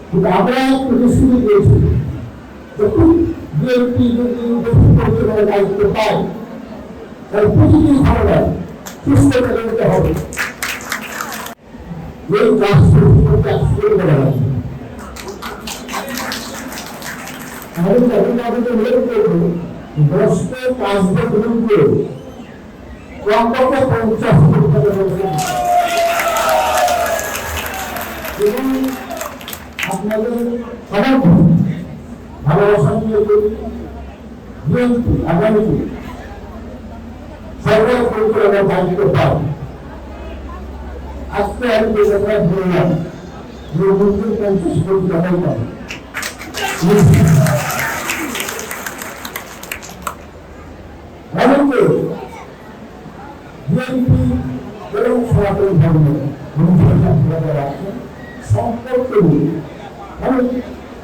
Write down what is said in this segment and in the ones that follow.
কিন্তু আমরা প্রতিশ্রুতি দিয়েছি যখন বিএনপি যদি পরিচালনার দায়িত্ব পায় তাহলে প্রতিটি ঘটনায় সুস্থ করে নিতে হবে। এই রাষ্ট্র শুরু করা লাগে আমি যখন আমাদের উল্লেখ করবো 10-5 বছর করে কমপক্ষে 50 কোটি টাকা এবং আপনাদের সমর্থন ভালোবাসা নিয়ে বিএনপি আগামীতে সরকার পরিচালনার দায়িত্ব পায়। আজকে আমি যে কথা বললাম যে 50 কোটি টাকাই পাবে এমনকি বিএনপি এবং সনাতন ধর্ম আছেন সম্পর্ক নিয়ে অনেক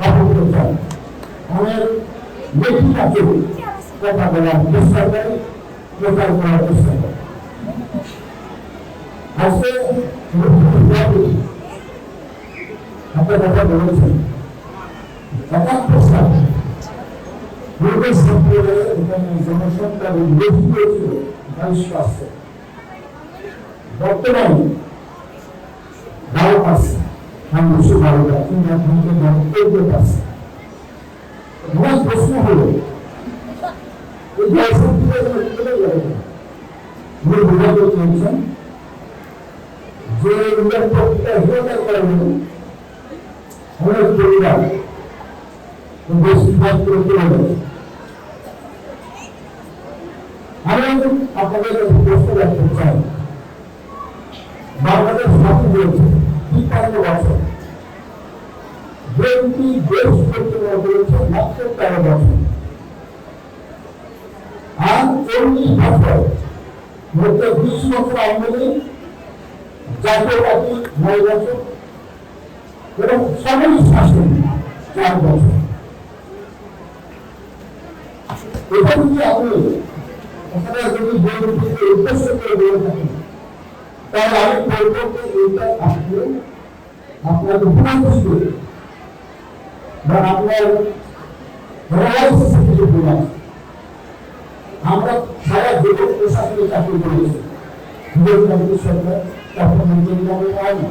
অবগত চান অনেক নেতিবাচক কথা বলার চেষ্টা করে প্রচার করার চেষ্টা করে। আজকে একটা কথা বলেছেন 71 সালে মুঘল সম্প্রদায়ের এখানে জনসংখ্যা বেশি হয়েছিল 22%, বর্তমানে 12%, আমি 12টা কিন্তু আপনাকে 14%। আমার প্রশ্ন হলো এই জনসংখ্যা চলে যাবে উনি বোঝাতে চেয়েছেন যে নিরাপত্তাহীনতার কারণে অনেক পরিবার বেশিরভাগ করে চলে যাবে। আমি আপনাদের প্রশ্ন রাখতে চাই বাংলাদেশ স্বাধীন হয়েছে 53 বছর, বিএনপি দেশ পরিচালনা করেছে মাত্র 13 বছর, আর 40 বছর মধ্যে 20 বছর আওয়ামী লীগ, জাতীয় পার্টি 9 বছর এবং সামরিক শাসন 4 বছর। এটা যদি আপনি এখানে যদি বিএনপিকে উদ্দেশ্য করে বলে থাকেন তাহলে আমি বলবো যে এইটা আপনি আপনার উপলব্ধি বা আপনার কিছু বলার আমরা সারা দেশের প্রশাসনিক চাকরি করেছি সরকার তখন মন্ত্রী পাইনি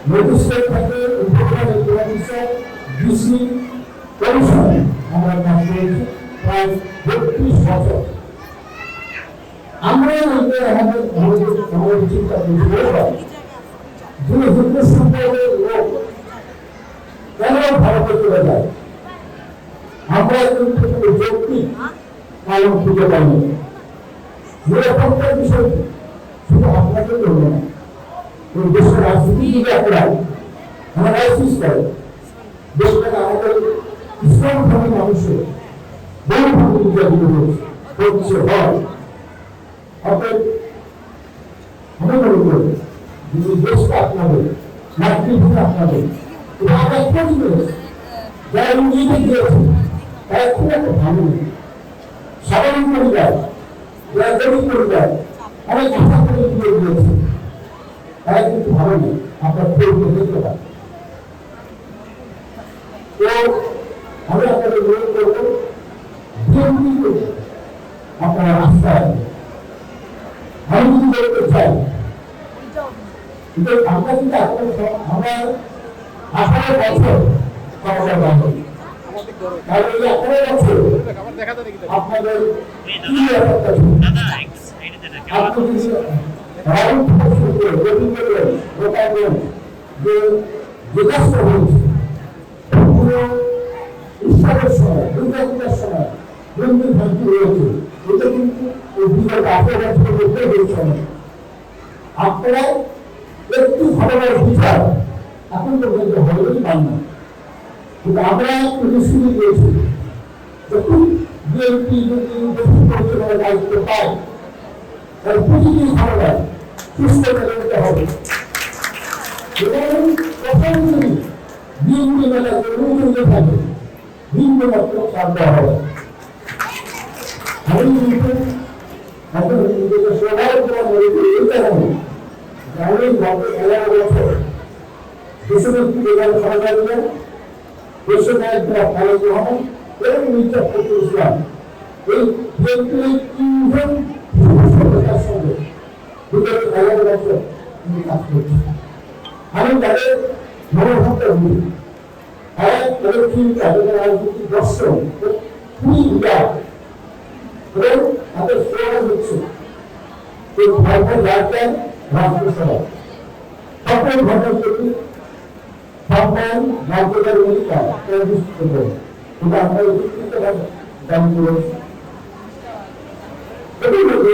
ম্যাজিস্ট্রেট থেকে ডিসি কমিশনে আমরা কাজ করেছি প্রায় 32 বছর। আমরা আমাদের চিন্তা যিনি হিন্দু সম্প্রদায়ের লোক কেন ভারতে চলে যায় আমরা কিন্তু যৌক্তিক কারণ খুঁজে পাইনি। নিরাপত্তার বিষয় শুধু আপনাকে করবে না, এই দেশের রাজনীতি যদি আপনারা অ্যানালাইসিস করে দেখবেন আমাদের ইসলাম ধর্মী মানুষের বহু ভূমিকাগুলো হচ্ছে হয়। অর্থাৎ আমি মনে করি যে দেশটা আপনাদের মাতৃভূমি আপনাদের এটা আমরা খুঁজবে যারা ইংরেজি দিয়েছে তারা খুব একটা ভালো নেই। সাধারণ পরিবার যারা গরিব পরিবার অনেক আশা করে দিয়ে দিয়েছে তারা কিন্তু ভালো নেই, আপনার পরিবার দেখতে পারে। তো আমি আপনাদের অনুরোধ করবো আপনারা রাস্তায় আমি যদি বলতে চাই আমরা কিন্তু আমরা 18 বছর ক্ষমতা পাবো তাহলে এই 18 বছর আপনাদের কি ব্যাপারটা ছিল আপনি যদি রাউন্ড যে কাজটা হয়েছে ঈশ্বরের সময় দুর্গাপূজার সময় মন্দির ভাঙতি হয়েছে এটা কিন্তু বিগত 18 বছরের মধ্যে হয়েছে। আপনারা একটু ঘটনার বিচার এখন পর্যন্ত হলেই পান না, কিন্তু আমরা প্রতিশ্রুতি দিয়েছি যখন বিএনপি যদি পরিচালনার দায়িত্ব পায় তাহলে প্রতিটি ঘটনায় সুস্থ করে নিতে হবে এবং প্রথম যদি বিএনপি মেলা করে থাকে ভিন্ন মাত্র ছাড় দেওয়া হবে। আমি কিন্তু এখন নিজেকে সবাই তোমার মনে করি এই কারণে আমি গত 11 বছর দেশের পূজার সহযোগিতা দেশের নায়করা খালেদ রহমান এবং মির্জা ফখরুল ইসলাম এই তিনজন সভ্যতার সঙ্গে বিগত 11 বছর তিনি কাজ করছেন। আমি তাদের মনোভাবটা বুঝি, তাদের চিন্তা, তাদের রাজনৈতিক দর্শন খুবই উদার এবং তাদের স্লোগান হচ্ছে যে ধর্ম যার রাষ্ট্রসভা সকল ধর্মের প্রতি সম্মান মর্যাদার অধিকার নিশ্চিত করে কিন্তু আমরা দাবি করেছি। এটির মধ্যে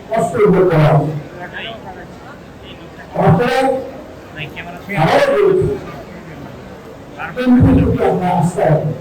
কষ্ট করতে হবে। আপনারা আরও বলেছি আমরা আস্থা রাখি